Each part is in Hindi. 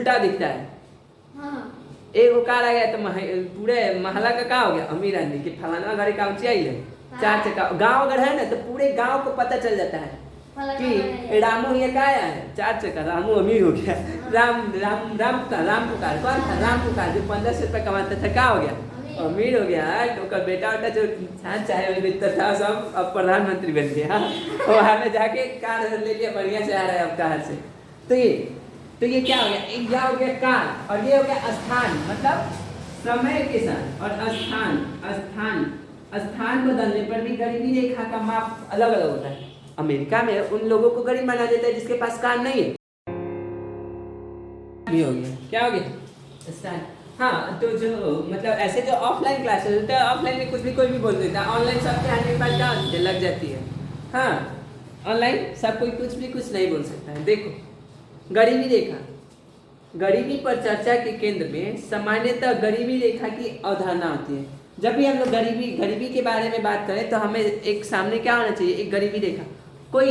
उल्टा दिखता है। हाँ। एक वो कार आ गया तो पूरे मोहल्ला का क्या हो गया, अमीर आदमी की फलाना गाड़ी का ऊंचाई है, 4 चक्का। गाँव अगर है ना तो पूरे गाँव को पता चल जाता है कि रामू ये का आया है 4 चक्का, रामू अमीर हो गया। राम पुकार कौन था, राम पुकार जो 1500 रुपये कमाता था, क्या हो गया, अमीर हो गया। तो बेटा बेटा जो चाहे बेचता था सब अब प्रधानमंत्री बन गया। वहाँ में जाके कार ले लिया, बढ़िया से आ रहा है अब कार से। तो ये क्या हो गया, एक यह हो गया काल, और ये हो गया स्थान, मतलब समय के साथ। और स्थान बदलने पर भी गरीबी रेखा का माप अलग अलग होता है। अमेरिका में उन लोगों को गरीब माना जाता है जिसके पास कार नहीं है। भी हो गया, क्या हो गया, स्थान। हाँ, तो जो मतलब ऐसे जो ऑफलाइन क्लासेस होते हैं, ऑफलाइन में कुछ भी कोई भी बोल देता है, ऑनलाइन सबके हाथ में बात क्या लग जाती है। हाँ, ऑनलाइन सब कोई कुछ नहीं बोल सकता है। देखो गरीबी रेखा, गरीबी पर चर्चा के केंद्र में सामान्यतः गरीबी रेखा की अवधारणा होती है। जब भी हम लोग गरीबी के बारे में बात करें तो हमें एक सामने क्या होना चाहिए, एक गरीबी रेखा, कोई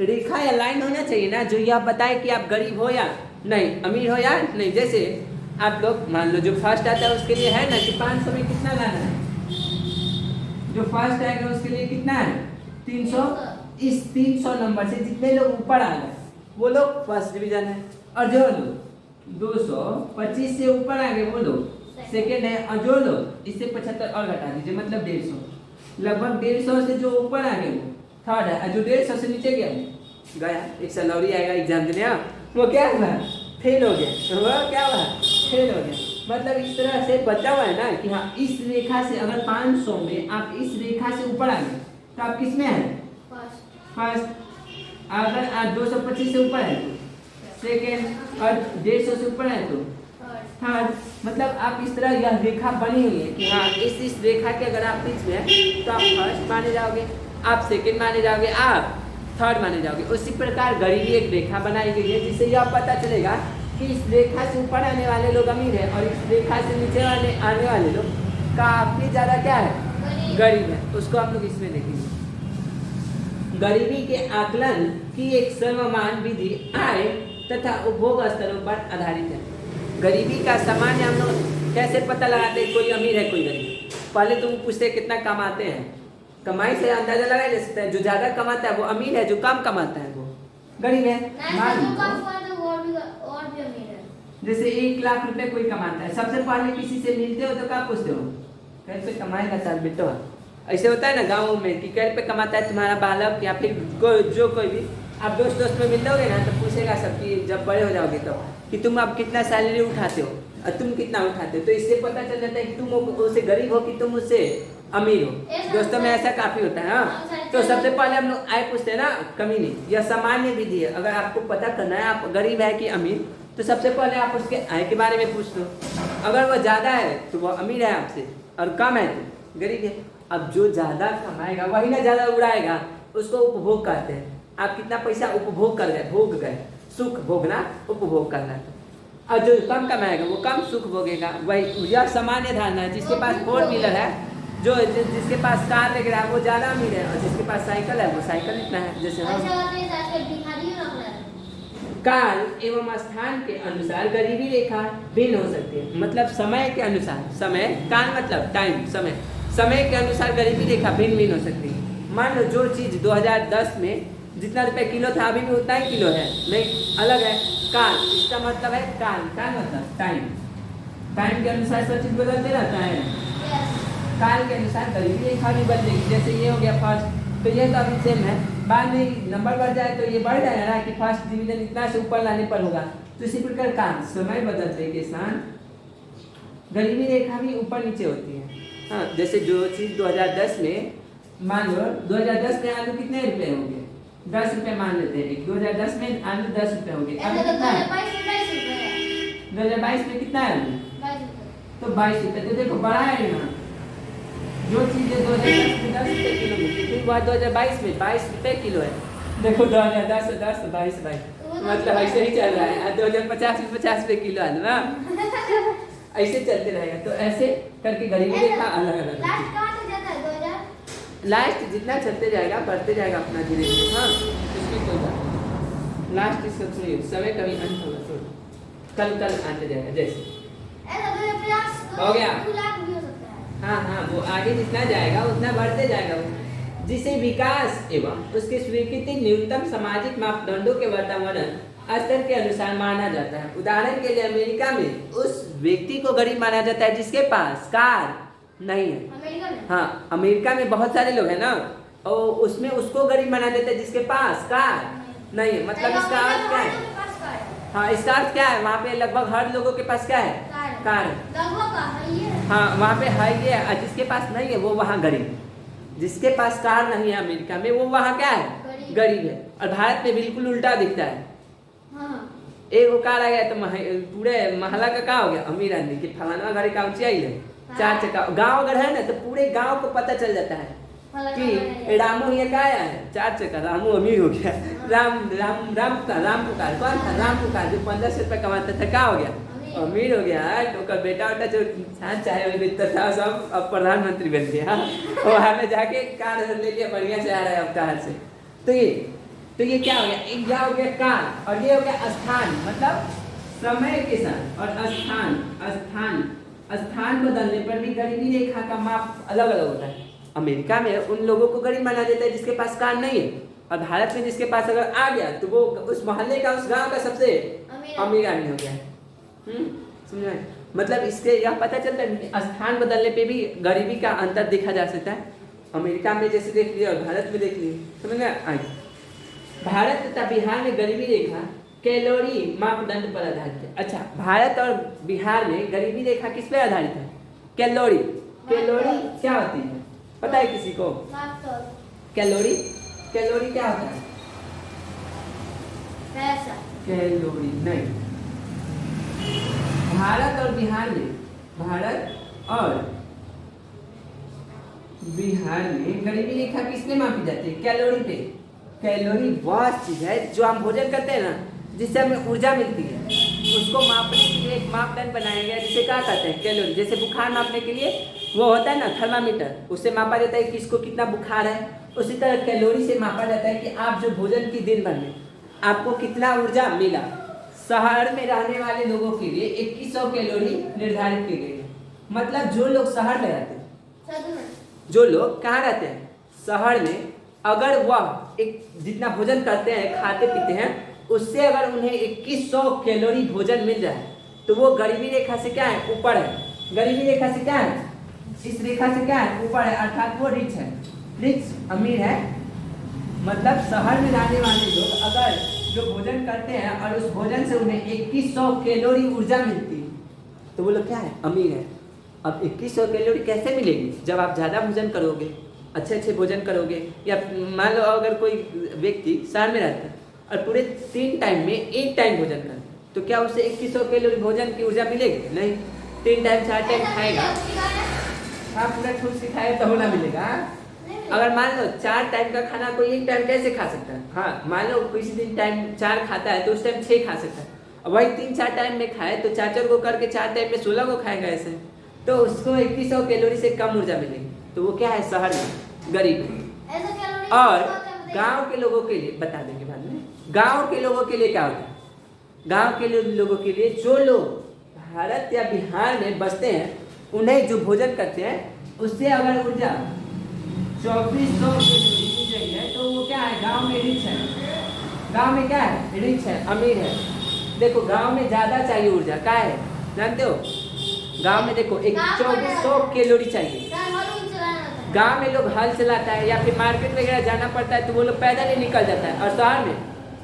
रेखा या लाइन होना चाहिए ना, जो यह बताए कि आप गरीब हो या नहीं, अमीर हो या नहीं। जैसे आप लोग मान लो जो फर्स्ट आता है उसके लिए है ना कि 500 में कितना लाना है, जो फर्स्ट आएगा उसके लिए कितना है 300। इस 300 नंबर से जितने लोग ऊपर आ गए वो लोग फर्स्ट डिवीजन है, और जो लोग 225 से ऊपर आ गए वो लोग सेकेंड है, और जो लोग इससे 75 और घटा दीजिए मतलब 150, लगभग 150 से जो ऊपर आ गए वो थर्ड है, और जो 150 से नीचे गया एक सलौरी आएगा एग्जाम देने, वो क्या हुआ, फेल हो गया। वो क्या हुआ, फेल हो गया। मतलब इस तरह से बचा हुआ है ना कि हाँ इस रेखा से अगर 500 में आप इस रेखा से ऊपर आ गए तो आप किस में है, फर्स्ट। अगर आप 225 से ऊपर है तो सेकेंड, और 150 से ऊपर है तो थर्ड। मतलब आप इस तरह यह रेखा बनी हुई है कि हाँ इस रेखा के अगर आप बीच में है तो आप फर्स्ट माने जाओगे, आप सेकेंड माने जाओगे, आप थर्ड माने जाओगे। उसी प्रकार गरीबी एक रेखा बनाई गई है जिससे यह पता चलेगा कि इस रेखा से ऊपर आने वाले लोग अमीर है और इस रेखा से नीचे आने वाले लोग काफी ज्यादा क्या है, गरीब है। उसको हम लोग इसमें देखेंगे। गरीबी के आकलन की एक सर्वमान विधि आय तथा उपभोग स्तरों पर आधारित है। गरीबी का सामान्य हम लोग कैसे पता लगाते हैं कोई अमीर है कोई गरीब, पहले तुम पूछते कितना कमाते हैं, कमाई से अंदाजा लगाया जा सकता है। जो ज्यादा कमाता है वो अमीर है, जो कम कमाता है वो गरीब है। जैसे 1 लाख रुपए कोई कमाता है, सबसे पहले किसी से मिलते हो तो क्या पूछते हो, कहीं पे कमाएगा सर बेटो, ऐसे होता है ना गाँव में कि कहीं पे कमाता है तुम्हारा बालक, या फिर कोई भी आप दोस्त में मिल लोगे ना तो पूछेगा सब कि जब बड़े हो जाओगे तो कि तुम अब कितना सैलरी उठाते हो और तुम कितना उठाते हो। तो इससे पता चल जाता है कि तुम उससे गरीब हो कि तुम उससे अमीर हो। दोस्तों में ऐसा काफी होता है। हाँ, तो सबसे पहले हम लोग आय पूछते हैं ना, कमी नहीं, यह सामान्य विधि है। अगर आपको पता करना है आप गरीब है कि अमीर, तो सबसे पहले आप उसके आय के बारे में पूछ लो। अगर वह ज्यादा है तो वह अमीर है आपसे, और कम है तो गरीब है। अब जो ज्यादा कमाएगा वही ना ज्यादा उड़ाएगा, उसको उपभोग कहते हैं। आप कितना पैसा उपभोग कर गए, भोग गए, सुख भोगना उपभोग करना। और जो कम कमाएगा वो कम सुख भोगेगा। वही यह सामान्य धारणा है। जिसके पास 4 व्हीलर है, जो जिसके पास कार वगैरह है वो ज्यादा अमीर है, और जिसके पास साइकिल है वो साइकिल इतना है। जैसे काल एवं स्थान के अनुसार गरीबी रेखा भिन्न हो सकती है। मतलब समय के अनुसार, समय काल मतलब टाइम, समय के अनुसार गरीबी रेखा भिन्न हो सकती है। मान लो जो चीज 2010 में जितना रुपए किलो था अभी भी उतना ही किलो है, नहीं अलग है। काल इसका मतलब है काल मतलब टाइम के अनुसार सब चीज बदलते रहता है। काल के अनुसार गरीबी रेखा भी बदलेगी। जैसे ये हो गया फर्स्ट, तो ये तो अभी सेम है, बाद में नंबर बढ़ जाए तो ये बढ़ जाएगा ना कि फर्स्ट डिवीजन इतना से ऊपर लाने पर होगा। तो इसी प्रकार काल समय बदलने के साथ गरीबी रेखा भी ऊपर नीचे होती है। हाँ, जैसे जो चीज 2010 में, मान लो 2010 में आलू कितने रुपए होंगे, 10 रुपए मान लेते हैं। 2010 में आलू 10 रुपए हो गए। अभी कितना है, 2022 में कितना है, तो 22 रुपए। तो देखो बढ़ा है ना, जो चीजें 2010 में 10 रुपए किलो मिलती थी वह 2022 में 22 रुपए किलो है। देखो 2010 से 10 22 मतलब ऐसे ही चल रहा है। 2050 में 50 रुपए किलो है ना, ऐसे चलते रहेगा। तो ऐसे करके गरीबी रेखा अलग अलग लास्ट जितना चलते जाएगा बढ़ते जाएगा अपना धीरे धीरे। हाँ, इसमें कोई बात लास्ट इसका समय कभी अंत होगा। कल आते जाएगा जैसे हो गया। 2 लाख भी हो सकता है। हाँ हाँ, वो आगे जितना जाएगा उतना बढ़ते जाएगा वो, जिसे विकास एवं उसके स्वीकृति न्यूनतम सामाजिक मापदंडों के वातावरण स्तर के अनुसार माना जाता है। उदाहरण के लिए अमेरिका में उस व्यक्ति को गरीब माना जाता है जिसके पास कार नहीं है। अमेरिका में? हाँ, अमेरिका में बहुत सारे लोग हैं ना, और उसमें उसको गरीब माना जाता है जिसके पास कार नहीं है। मतलब इसका अर्थ क्या है? हाँ, इसका अर्थ क्या है? वहाँ पे लगभग हर लोगों के पास क्या है? कार है। हाँ, वहाँ पे है ये, जिसके पास नहीं है वो वहाँ गरीब, जिसके पास कार नहीं है अमेरिका में वो वहाँ क्या है? गरीब है। और भारत में बिल्कुल उल्टा दिखता है। एक वो कार आ गया तो पूरे मोहल्ला का क्या हो गया? अमीर आदमी की फलाना घर का ऊंचाई है, 4 चक्का। गाँव अगर है ना तो पूरे गाँव को पता चल जाता है कि रामू ये क्या आया है? 4 चक्का, रामू अमीर हो गया। राम पुकार कौन था? राम पुकार जो 1500 रुपये कमाता था, क्या हो गया? अमीर हो गया। तो उसका बेटा जो साथ चाहे था सब अब प्रधानमंत्री बन गया। वहाँ में जाके कार ले लिया, बढ़िया से आ रहा है अब कार से। तो ये क्या हो गया? एक क्या हो गया? कार, और ये हो गया स्थान, मतलब समय के साथ। और स्थान बदलने पर भी गरीबी रेखा का माप अलग अलग होता है। अमेरिका में उन लोगों को गरीब माना जाता है जिसके पास कार नहीं है, और भारत में जिसके पास अगर आ गया तो वो उस मोहल्ले का, उस गांव का सबसे अमीर आदमी हो गया। समझ में? मतलब इससे यह पता चलता है कि स्थान बदलने पे भी गरीबी का अंतर देखा जा सकता है। अमेरिका में जैसे देख लिया और भारत में देख लिया। समझ में आए? भारत तथा बिहार में गरीबी रेखा कैलोरी मापदंड पर आधारित है। अच्छा, भारत और बिहार में गरीबी रेखा किस पर आधारित है? कैलोरी। कैलोरी क्या होती है पता है किसी को? कैलोरी क्या होता है? कैलोरी नहीं। भारत और बिहार में गरीबी रेखा किसने मापी जाती है? कैलोरी पे। कैलोरी वह चीज है जो हम भोजन करते हैं ना, जिससे हमें ऊर्जा मिलती है, उसको मापने के लिए एक मापदंड बनाया गया जिसे क्या कहते हैं? कैलोरी। जैसे बुखार मापने के लिए वो होता है ना थर्मामीटर, उससे मापा जाता है कि इसको कितना बुखार है। उसी तरह कैलोरी से मापा जाता है कि आप जो भोजन की दिन भर में आपको कितना ऊर्जा मिला। शहर में रहने वाले लोगों के लिए 2100 कैलोरी निर्धारित की गई है। मतलब जो लोग शहर में रहते हैं, जो लोग कहाँ रहते हैं? शहर में, अगर वह एक जितना भोजन करते हैं, खाते पीते हैं, उससे अगर उन्हें 2100 कैलोरी भोजन मिल जाए तो वो गरीबी रेखा से क्या है? ऊपर है। गरीबी रेखा से क्या है? इस रेखा से क्या है? ऊपर है, अर्थात वो रिच है, रिच अमीर है। मतलब शहर में रहने वाले लोग अगर जो भोजन करते हैं और उस भोजन से उन्हें 2100 कैलोरी ऊर्जा मिलती है तो वो लोग क्या है? अमीर है। अब 2100 कैलोरी कैसे मिलेगी? जब आप ज़्यादा भोजन करोगे, अच्छे भोजन करोगे, या मान लो अगर कोई व्यक्ति शहर में रहता है और पूरे 3 टाइम में 1 टाइम भोजन करता है, तो क्या उसे 2100 कैलोरी भोजन की ऊर्जा मिलेगी? नहीं। 3 टाइम 4 टाइम खाएगा, हाँ, पूरा ठूस के खाएगा तो होना मिलेगा। अगर मान लो 4 टाइम का खाना कोई 1 टाइम कैसे खा सकता है? हाँ, मान लो किसी दिन टाइम 4 खाता है तो उस टाइम 6 खा सकता है। वही 3-4 टाइम में खाए तो 4 को करके 4 टाइम में 16 को खाएगा ऐसे, तो उसको 2100 कैलोरी से कम ऊर्जा मिलेगी। तो वो क्या है? शहर में गरीब है। और गांव के लोगों के लिए बता देंगे बाद में। गांव के लोगों के लिए क्या होता है? गांव के लोगों के लिए जो लोग भारत या बिहार में बसते हैं, उन्हें जो भोजन करते हैं उससे अगर ऊर्जा 2400 कैलोरी मिल रही है तो वो क्या है? गांव में रिच है। गांव में क्या है? रिच है, अमीर है। देखो गांव में ज़्यादा चाहिए ऊर्जा, क्या है जानते हो? गांव में देखो 2400 कैलोरी चाहिए। गांव में लोग हल चलाता है या फिर मार्केट वगैरह जाना पड़ता है तो वो लोग पैदल ही निकल जाता है। और शहर में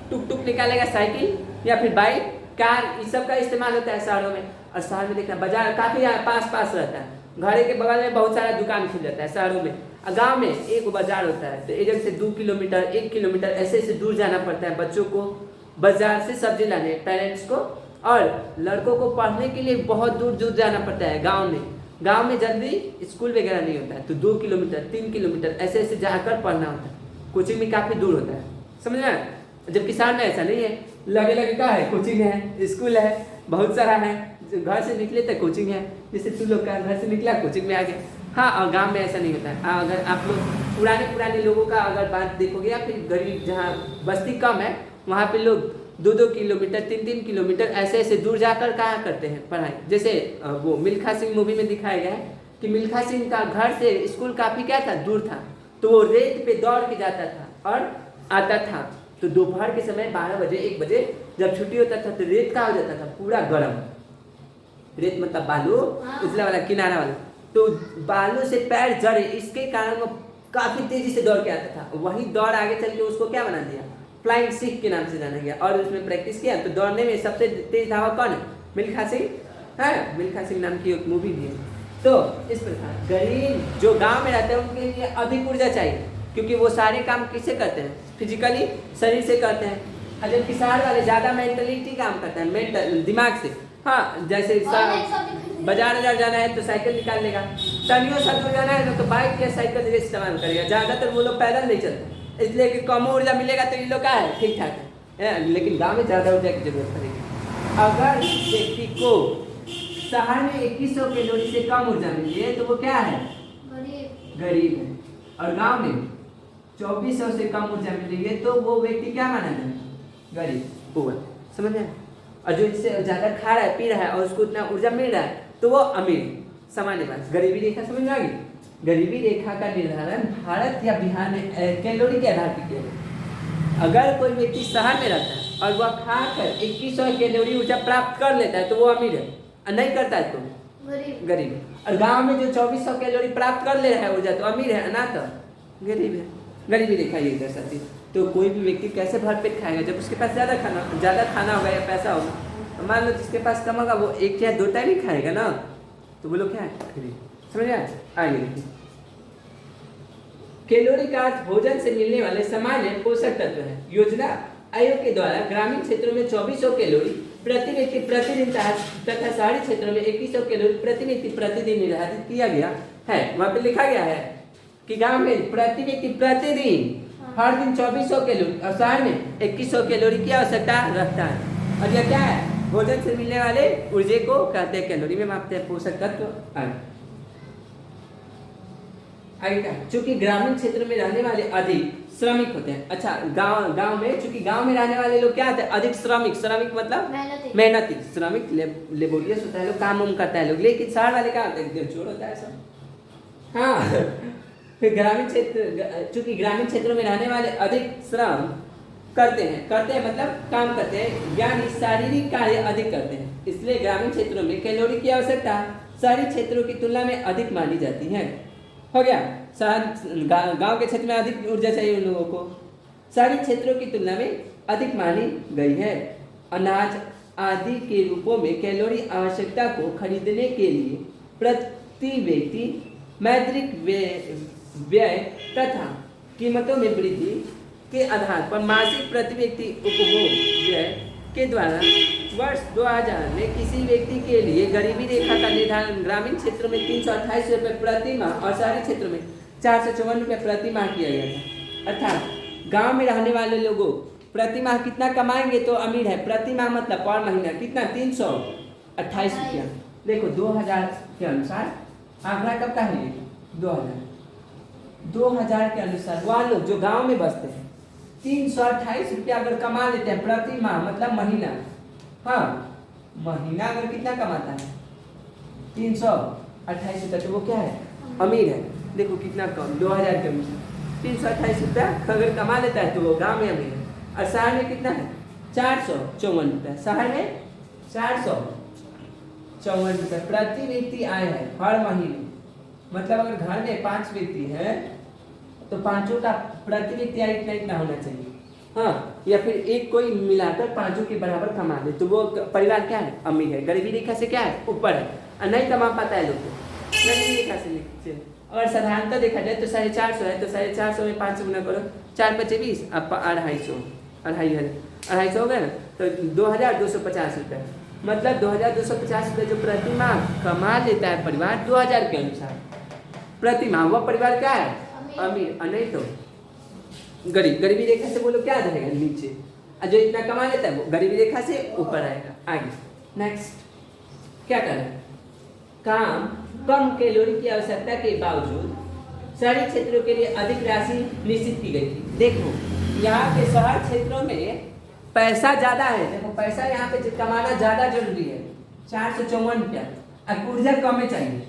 टुक निकालेगा, साइकिल या फिर बाइक, कार, इस सब का इस्तेमाल होता है शहरों में। और शहर में देखना बाजार काफ़ी पास रहता है, घर के बगल में बहुत सारा दुकान खुल जाता है शहरों में। और गाँव में एक बाजार होता है तो एक से 2 किलोमीटर 1 किलोमीटर ऐसे दूर जाना पड़ता है बच्चों को बाजार से सब्जी लाने, पेरेंट्स को, और लड़कों को पढ़ने के लिए बहुत दूर जाना पड़ता है। गांव में जल्दी स्कूल वगैरह नहीं होता है तो 2 किलोमीटर 3 किलोमीटर ऐसे जाकर पढ़ना होता है। कोचिंग भी काफ़ी दूर होता है, समझ में? जबकि शहर में ऐसा नहीं है, लगे का है, कोचिंग है, स्कूल है, बहुत सारा है। घर से निकले तो कोचिंग है, जैसे तू लोग का घर से निकला कोचिंग में आ गया। हाँ, और गांव में ऐसा नहीं होता है। अगर आप लोग पुराने लोगों का अगर बात देखोगे या फिर गरीब जहाँ बस्ती कम है वहाँ पे लोग 2-2 किलोमीटर 3-3 किलोमीटर ऐसे ऐसे दूर जाकर कहाँ करते हैं पढ़ाई। जैसे वो मिल्खा सिंह मूवी में दिखाया गया है कि मिल्खा सिंह का घर से स्कूल काफ़ी क्या था, दूर था, तो वो रेत पे दौड़ के जाता था और आता था। तो दोपहर के समय 12 बजे 1 बजे जब छुट्टी होता था तो रेत का हो जाता था पूरा गर्म, रेत मतलब बालू उजला वाला किनारा वाला, तो बालू से पैर जड़े, इसके कारण वो काफ़ी तेजी से दौड़ के आता था। वही दौड़ आगे चल के उसको क्या बना दिया, फ्लाइंग सिख के नाम से जाना गया, और उसमें प्रैक्टिस किया। तो दौड़ने में सबसे तेज धावक कौन है, मिल्खा सिंह है, मिल्खा सिंह नाम की एक मूवी भी है। तो इस प्रकार गरीब जो गांव में रहते हैं उनके लिए अधिक ऊर्जा चाहिए, क्योंकि वो सारे काम किससे करते हैं, फिजिकली शरीर से करते हैं। और जबकि शहर वाले ज़्यादा मेंटलिटी काम करते हैं, मेंटल दिमाग से। हाँ, जैसे बाजार जाना है तो साइकिल निकाल लेगा, तनियों सा दूर जाना है तो बाइक या साइकिल का इस्तेमाल करेगा। ज़्यादातर वो लोग पैदल नहीं चलते, इसलिए कि कम ऊर्जा मिलेगा तो ये लोग क्या है, ठीक ठाक है। लेकिन गांव में ज़्यादा ऊर्जा की जरूरत पड़ेगी। अगर व्यक्ति को शहर में 2100 कैलोरी से कम ऊर्जा मिली है तो वो क्या है, गरीब है। और गांव में 2400 से कम ऊर्जा मिली है तो वो व्यक्ति क्या माना जाए, गरीब हुआ। समझ में? और जो इससे ज़्यादा खा रहा है पी रहा है और उसको उतना ऊर्जा मिल रहा है तो वो अमीर। सामान्य बात, गरीबी रेखा समझ में आ गई। गरीबी रेखा का निर्धारण भारत या बिहार में कैलोरी के आधार पर किया जाए। अगर कोई व्यक्ति शहर में रहता है और वह खाकर 2100 कैलोरी ऊर्जा प्राप्त कर लेता है तो वो अमीर है, और नहीं करता है तो गरीब है। और गांव में जो 2400 कैलोरी प्राप्त कर ले रहा है ऊर्जा तो अमीर है, ना तो गरीब है। गरीबी रेखा ये दर्शाती है। तो कोई भी व्यक्ति कैसे भरपेट खाएगा, जब उसके पास ज़्यादा खाना होगा या पैसा होगा। तो मान लो जिसके पास कम होगा वो 1 या 2 टाइम ही खाएगा ना, तो बोलो क्या है, गरीब। समझ आए? आगे देखिए, कैलोरी का अर्थ भोजन से मिलने वाले सामान्य पोषक तत्व है। योजना आयोग के द्वारा ग्रामीण क्षेत्रों में 2400 कैलोरी प्रति व्यक्ति प्रतिदिन तथा शहरी क्षेत्रों में 2100 कैलोरी प्रति व्यक्ति प्रतिदिन निर्धारित किया गया है। वहाँ पे लिखा गया है कि गांव में प्रति व्यक्ति प्रतिदिन हर दिन 2400 कैलोरी और शहर में 2100 कैलोरी की आवश्यकता रखता है। और यह क्या है, भोजन से मिलने वाले ऊर्जा को कहते हैं कैलोरी में मापते हैं, पोषक तत्व। आगे क्या, चूंकि ग्रामीण क्षेत्र में रहने वाले अधिक श्रमिक होते हैं। अच्छा, गांव में चूंकि गांव में रहने वाले लोग क्या होते हैं, अधिक श्रमिक मतलब मेहनती, श्रमिक लेबोरियस होता है लोग, काम उम करता है लोग। लेकिन शहर वाले क्या होते हैं, चोर होता है सब। हाँ, फिर ग्रामीण क्षेत्र, चूंकि ग्रामीण क्षेत्रों में रहने वाले अधिक श्रम करते हैं मतलब काम करते हैं, यानी शारीरिक कार्य अधिक करते हैं, इसलिए ग्रामीण क्षेत्रों में कैलोरी की आवश्यकता शहरी क्षेत्रों की तुलना में अधिक मानी जाती है। हो गया, गांव के क्षेत्र में अधिक ऊर्जा चाहिए उन लोगों को, शहरी क्षेत्रों की तुलना में अधिक मानी गई है। अनाज आदि के रूपों में कैलोरी आवश्यकता को खरीदने के लिए प्रति व्यक्ति मौद्रिक व्यय तथा कीमतों में वृद्धि के आधार पर मासिक प्रति व्यक्ति उपभोग व्यय के द्वारा वर्ष 2000 में किसी व्यक्ति के लिए गरीबी रेखा का निर्धारण ग्रामीण क्षेत्र में 328 रुपये प्रति माह और शहरी क्षेत्र में 454 रुपये प्रति माह किया गया था। अर्थात गांव में रहने वाले लोगों प्रति माह कितना कमाएंगे तो अमीर है। प्रति माह मतलब पर महीना कितना, 328 रुपया। देखो 2000 के अनुसार आंकड़ा कब का है, 2000 के अनुसार वह लोग जो गांव में बसते हैं 328 रुपया अगर कमा लेते हैं प्रति माह मतलब महीना। हाँ, महीना अगर कितना कमाता है 328 रुपया, तो वो क्या है, अमीर है। देखो कितना कम, 2000 के अनुसार 328 रुपया अगर कमा लेता है तो वो गांव में अमीर है। और शहर में कितना है, 454 रुपया, शहर में 454 रुपया प्रति व्यक्ति आय है हर महीने। मतलब अगर घर में 5 व्यक्ति है तो पांचों का प्रति व्यक्ति आय इतना होना चाहिए। हाँ, या फिर एक कोई मिलाकर पांचों के बराबर कमा ले तो वो परिवार क्या है, अमीर है। गरीबी रेखा से क्या है, ऊपर है, और नहीं कमा पाता है लोग गरीबी रेखा से नीचे। और साधारणतः देखा जाए तो 450 है, तो 450 में 500 गुना करो, 4 × 20 अब 250 हो गया ना, तो 2250 रुपये। मतलब 2250 रुपये जो प्रति माह कमा लेता है परिवार 2000 के अनुसार प्रति माह, वह परिवार क्या है, अमीर। और नहीं तो गरीबी रेखा से बोलो क्या जाएगा, नीचे। और जो इतना कमा लेता है वो गरीबी रेखा से ऊपर आएगा। आगे नेक्स्ट क्या कर रहा है, काम कम कैलोरी की आवश्यकता के बावजूद शहरी क्षेत्रों के लिए अधिक राशि निश्चित की गई थी। देखो यहाँ के शहर क्षेत्रों में पैसा ज़्यादा है, देखो पैसा यहाँ पे कमाना ज़्यादा जरूरी है, 454 रुपया, और ऊर्जा कम में चाहिए।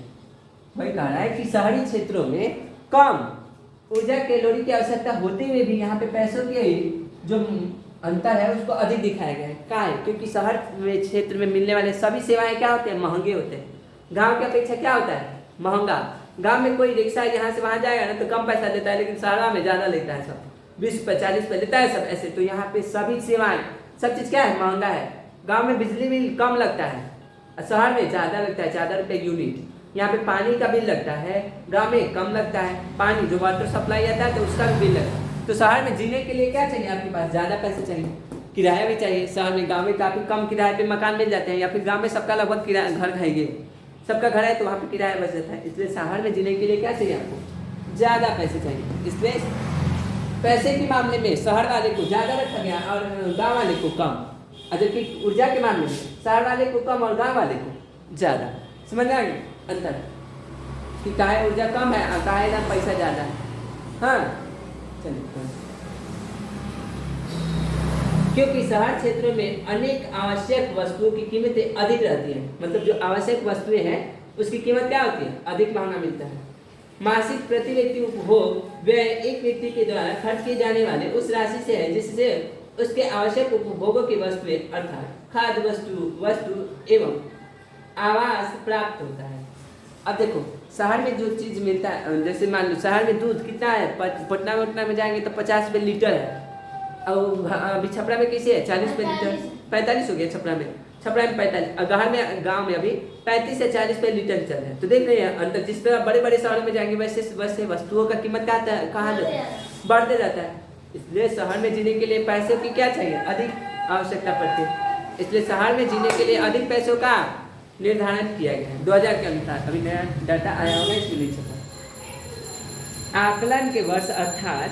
वही कह रहा है कि शहरी क्षेत्रों में कम ऊर्जा कैलोरी की आवश्यकता होते हुए भी यहाँ पे पैसों के जो अंतर है उसको अधिक दिखाया गया है। क्या है? क्योंकि शहर में क्षेत्र में मिलने वाले सभी सेवाएं क्या होते हैं? महंगे होते हैं। गांव की अपेक्षा क्या होता है? महंगा। गांव में कोई रिक्शा यहाँ से वहाँ जाएगा ना तो कम पैसा देता है, लेकिन शहर में ज़्यादा लेता है, सब 20 रुपये 40 रुपये लेता है सब ऐसे। तो यहाँ पे सभी सेवाएं सब चीज़ क्या है? महंगा है। गाँव में बिजली बिल कम लगता है, शहर में ज़्यादा लगता है, 4 रुपये यूनिट। यहाँ पे पानी का बिल लगता है, गांव में कम लगता है। पानी जो वाटर सप्लाई आता है तो उसका भी बिल लगता है। तो शहर में जीने के लिए क्या चाहिए आपके पास? ज़्यादा पैसे चाहिए, किराया भी चाहिए। शहर में, गांव में काफ़ी कम किराए पे मकान मिल जाते हैं, या फिर गांव में सबका लगभग किराया घर खाएंगे, सबका घर है तो वहाँ पे किराया बच जाता है। इसलिए शहर में जीने के लिए क्या चाहिए आपको? ज़्यादा पैसे चाहिए। इसलिए पैसे के मामले में शहर वाले को ज़्यादा रखा गया और गाँव वाले को कम। जबकि ऊर्जा के मामले में शहर वाले को कम और गाँव वाले को ज़्यादा। समझ आ गया अंतर कि काहे ऊर्जा कम है और काहे ना पैसा ज़्यादा है। हाँ चलिए, क्योंकि शहर क्षेत्रों में अनेक आवश्यक वस्तुओं की कीमतें अधिक रहती हैं। मतलब जो आवश्यक वस्तुएं हैं उसकी कीमत क्या होती है? अधिक महंगा मिलता है। मासिक प्रति व्यक्ति उपभोग व्यय एक व्यक्ति के द्वारा खर्च किए जाने वाले उस राशि से है जिससे उसके आवश्यक उपभोगों की वस्तुएं अर्थात खाद्य वस्तु एवं आवास प्राप्त होता है। अब देखो शहर में जो चीज़ मिलता है, जैसे मान लो शहर में दूध कितना है? पटना में जाएंगे तो 50 रुपये लीटर है, और अभी छपरा में कैसे है? 40 रुपये लीटर, 45 हो गया छपरा में 45, और गाँव में अभी 35 से 40 रुपये लीटर चल रहे हैं। तो देख रहे हैं अंतर। जिस तरह बड़े बड़े शहरों में जाएंगे वैसे वस्तुओं का कीमत कहाँ जाता है? बढ़ते जाता है। इसलिए शहर में जीने के लिए पैसों की क्या चाहिए? अधिक आवश्यकता पड़ती है। इसलिए शहर में जीने के लिए अधिक पैसों का निर्धारण किया गया है 2000 के अनुसार। अभी नया डाटा आया होगा इसके लिए छपा। आकलन के वर्ष अर्थात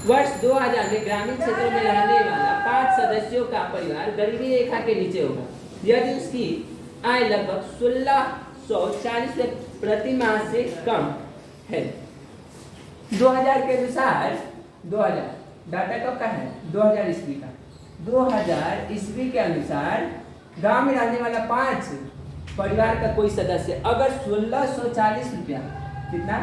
वर्ष 2000 में ग्रामीण क्षेत्रों में रहने वाला 5 सदस्यों का परिवार गरीबी रेखा के नीचे होगा यदि उसकी आय लगभग 1640 रुपये प्रति माह से कम है। 2000 के अनुसार, 2000 डाटा कब का है? 2000 ईस्वी का। 2000 ईस्वी के अनुसार गांव में रहने वाला 5 परिवार का कोई सदस्य अगर 1640 रुपया, कितना?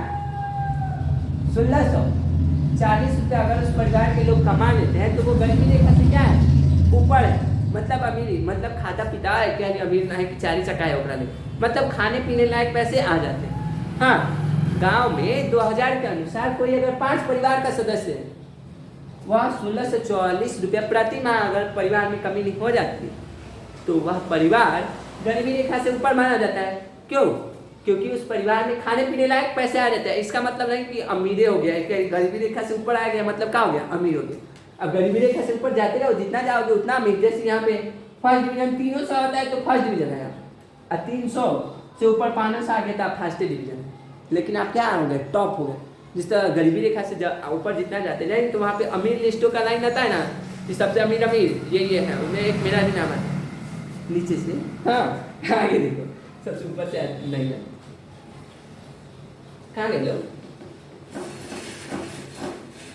1640 रुपया अगर उस परिवार के लोग कमा लेते हैं तो वो गरीबी रेखा से क्या है? ऊपर है। मतलब अमीरी, मतलब खाता पीता है, क्या नहीं अमीर ना है कि 4 चक्का है ओकरा ले, मतलब खाने पीने लायक पैसे आ जाते हैं। हाँ, गांव में 2000 के अनुसार कोई अगर 5 परिवार का सदस्य है, वह 1640 रुपया प्रति माह अगर परिवार में कमी नहीं हो जाती तो वह परिवार गरीबी रेखा से ऊपर माना जाता है। क्यों? क्योंकि उस परिवार में खाने पीने लायक पैसे आ जाते हैं। इसका मतलब नहीं कि अमीरे हो गया, गरीबी रेखा से ऊपर आ गया मतलब क्या हो गया? अमीर हो गया। अब गरीबी रेखा से ऊपर जाते रहो, जितना जाओगे उतना अमीर। जैसे यहाँ पे फर्स्ट डिवीजन 300 होता है तो फर्स्ट डिवीजन है यहाँ, और 300 से ऊपर 500 आ गया तो आप फर्स्ट डिवीजन है। लेकिन आप क्या हो गए? टॉप हो गए। जिस तरह गरीबी रेखा से ऊपर जितना जाते जाएंगे तो वहाँ पे अमीर लिस्टों का लाइन आता है ना कि सबसे अमीर ये है, उनमें एक मेरा भी नाम है नीचे से। हाँ आगे देखो, सबसे ऊपर से नहीं है। कहाँ गए लोग?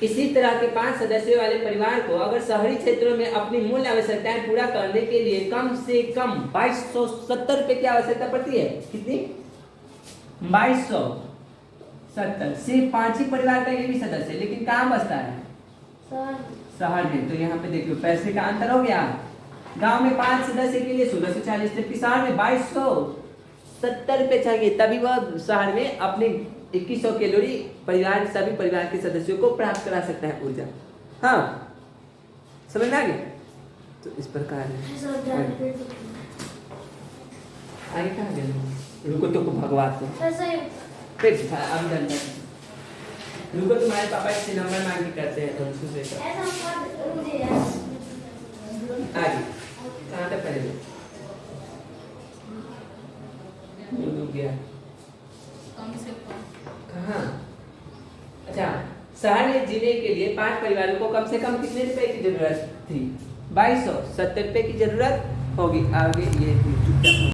इसी तरह के 5 सदस्यों वाले परिवार को अगर शहरी क्षेत्रों में अपनी मूल आवश्यकताएं पूरा करने के लिए कम से कम 2270 रुपये की आवश्यकता पड़ती है। कितनी? 2270। सिर्फ 5 ही परिवार का ये भी सदस्य है, लेकिन कहाँ बसता है? शहर में। तो यहाँ पे देखो पैसे का अंतर हो गया। गांव में 5 सदस्य के लिए 1640, जबकि शहर में 2270 रुपये चाहिए, तभी वह शहर में अपने 2100 कैलोरी परिवार सभी परिवार के सदस्यों को प्राप्त करा सकता है ऊर्जा। हाँ समझ में आ गया? तो इस प्रकार है। आगे कहाँ गए? रुको तो भगवान को फिर अब जानता रुको, तुम्हारे पापा इससे नंबर मांग के करते हैं आगे कहाँ तक पढ़े? गया कहाँ? अच्छा, शहर में जीने के लिए 5 परिवारों को कम से कम कितने रुपए की जरूरत थी? 2270 रुपये की जरूरत होगी। आगे ये